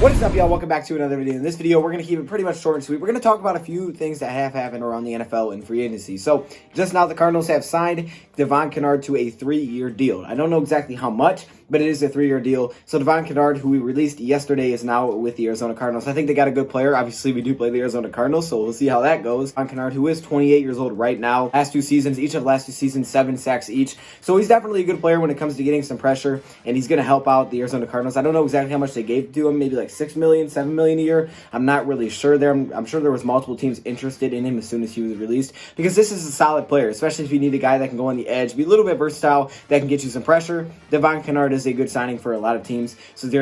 What is up, y'all? Welcome back to another video. In this video, we're going to keep it pretty much short and sweet. We're going to talk about a few things that have happened around the NFL and free agency. So, just now, the Cardinals have signed Kennard to a 3-year deal. I don't know exactly how much, but it is a 3-year deal. So, Kennard, who we released yesterday, is now with the Arizona Cardinals. I think they got a good player. Obviously, we do play the Arizona Cardinals, so we'll see how that goes. Kennard, who is 28 years old right now. Last two seasons, each of the last two seasons, 7 sacks each. So, he's definitely a good player when it comes to getting some pressure, and he's going to help out the Arizona Cardinals. I don't know exactly how much they gave to him, maybe like $6 million, $7 million a year. I'm not really sure there. I'm sure there was multiple teams interested in him as soon as he was released, because this is a solid player, especially if you need a guy that can go on the edge, be a little bit versatile, that can get you some pressure. Kennard is a good signing for a lot of teams. So the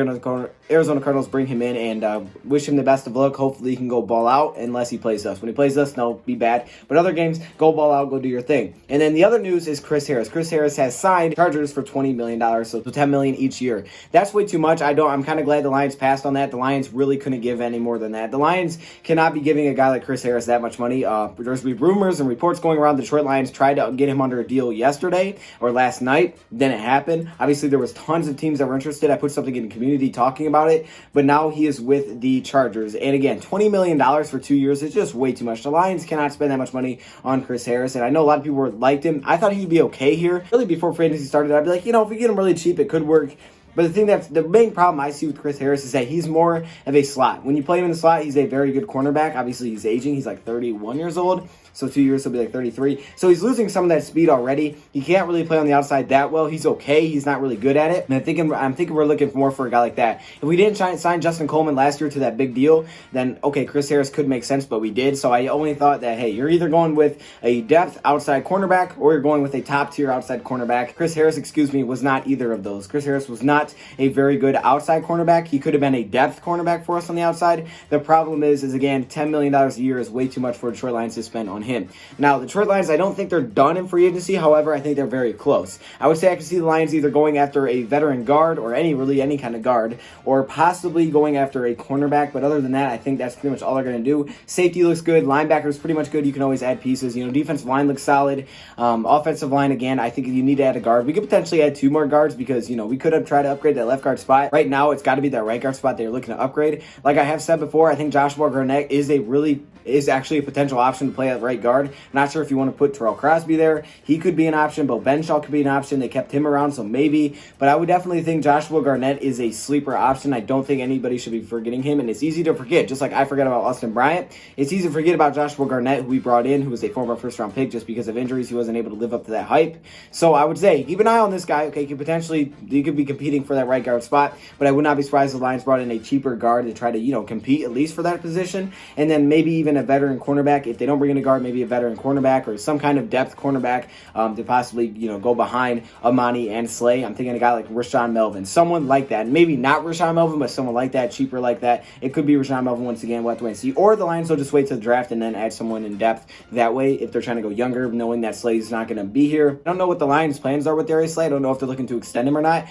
Arizona Cardinals bring him in and wish him the best of luck. Hopefully he can go ball out, unless he plays us. When he plays us, no, be bad. But other games, go ball out, go do your thing. And then the other news is Chris Harris. Chris Harris has signed Chargers for $20 million, so $10 million each year. That's way too much. I'm kind of glad the Lions passed on that. The Lions really couldn't give any more than that. The Lions cannot be giving a guy like Chris Harris that much money. There's rumors and reports going around. The Detroit Lions tried to get him under a deal yesterday or last night. Didn't happen. Obviously, there was tons of teams that were interested. I put something in the community talking about it, but now he is with the Chargers. And again, $20 million for 2 years is just way too much. The Lions cannot spend that much money on Chris Harris, and I know a lot of people liked him. I thought he'd be okay here. Really, before free agency started, I'd be like, if we get him really cheap, it could work. But the main problem I see with Chris Harris is that he's more of a slot. When you play him in the slot, he's a very good cornerback. Obviously, he's aging. He's like 31 years old. So 2 years, he'll be like 33. So he's losing some of that speed already. He can't really play on the outside that well. He's okay. He's not really good at it. And I'm thinking we're looking more for a guy like that. If we didn't sign Justin Coleman last year to that big deal, then, okay, Chris Harris could make sense, but we did. So I only thought that, hey, you're either going with a depth outside cornerback or you're going with a top-tier outside cornerback. Chris Harris, was not either of those. Chris Harris was not a very good outside cornerback. He could have been a depth cornerback for us on the outside. The problem is again, $10 million a year is way too much for Detroit Lions to spend on him. Now, the Detroit Lions, I don't think they're done in free agency. However, I think they're very close. I would say I can see the Lions either going after a veteran guard or any kind of guard, or possibly going after a cornerback. But other than that, I think that's pretty much all they're going to do. Safety looks good. Linebacker is pretty much good. You can always add pieces. Defensive line looks solid. Offensive line, again, I think you need to add a guard. We could potentially add 2 more guards because, we could have tried to upgrade that left guard spot. Right now, it's got to be that right guard spot they're looking to upgrade. Like I have said before, I think Joshua Garnett is actually a potential option to play at right guard. I'm not sure if you want to put Terrell Crosby there. He could be an option. Bo Benshaw could be an option. They kept him around, so maybe. But I would definitely think Joshua Garnett is a sleeper option. I don't think anybody should be forgetting him, and it's easy to forget. Just like I forget about Austin Bryant, it's easy to forget about Joshua Garnett, who we brought in, who was a former first-round pick. Just because of injuries, he wasn't able to live up to that hype. So I would say, keep an eye on this guy. Okay, he could be competing for that right guard spot, but I would not be surprised if the Lions brought in a cheaper guard to try to, compete at least for that position, and then maybe even a veteran cornerback. If they don't bring in a guard, maybe a veteran cornerback or some kind of depth cornerback to possibly, go behind Amani and Slay. I'm thinking a guy like Rashawn Melvin, someone like that. Maybe not Rashawn Melvin, but someone like that, cheaper like that. It could be Rashawn Melvin once again. We'll have to wait and see. Or the Lions will just wait to the draft and then add someone in depth that way if they're trying to go younger, knowing that Slay's not going to be here. I don't know what the Lions' plans are with Darius Slay. I don't know if they're looking to extend him or not.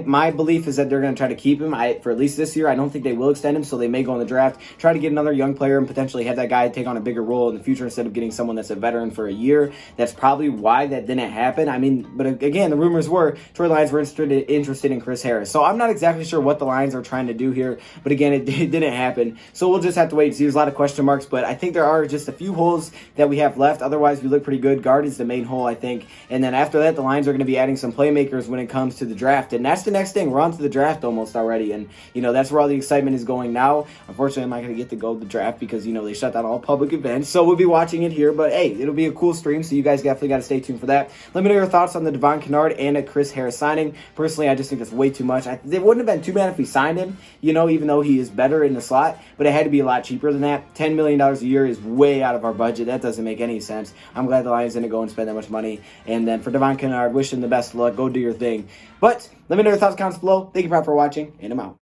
My belief is that they're going to try to keep him for at least this year. I don't think they will extend him, so they may go in the draft, try to get another young player and potentially have that guy take on a bigger role in the future instead of getting someone that's a veteran for a year. That's probably why that didn't happen. But again, the rumors were Detroit Lions were interested in Chris Harris. So I'm not exactly sure what the Lions are trying to do here, but again, it didn't happen. So we'll just have to wait and see. There's a lot of question marks, but I think there are just a few holes that we have left. Otherwise, we look pretty good. Guard is the main hole, I think. And then after that, the Lions are going to be adding some playmakers when it comes to the draft. And that's the next thing. We're on to the draft almost already. And, that's where all the excitement is going now. Unfortunately, I'm not going to get to go to the draft because, they shut down all public events. So we'll be watching it here. But, hey, it'll be a cool stream, so you guys definitely got to stay tuned for that. Let me know your thoughts on the Kennard and a Chris Harris signing. Personally, I just think that's way too much. It wouldn't have been too bad if we signed him, even though he is better in the slot. But it had to be a lot cheaper than that. $10 million a year is way out of our budget. That doesn't make any sense. I'm glad the Lions didn't go and spend that much money. And then for Kennard, wish him the best of luck. Go do your thing. But let me know your thoughts in the comments below. Thank you for watching, and I'm out.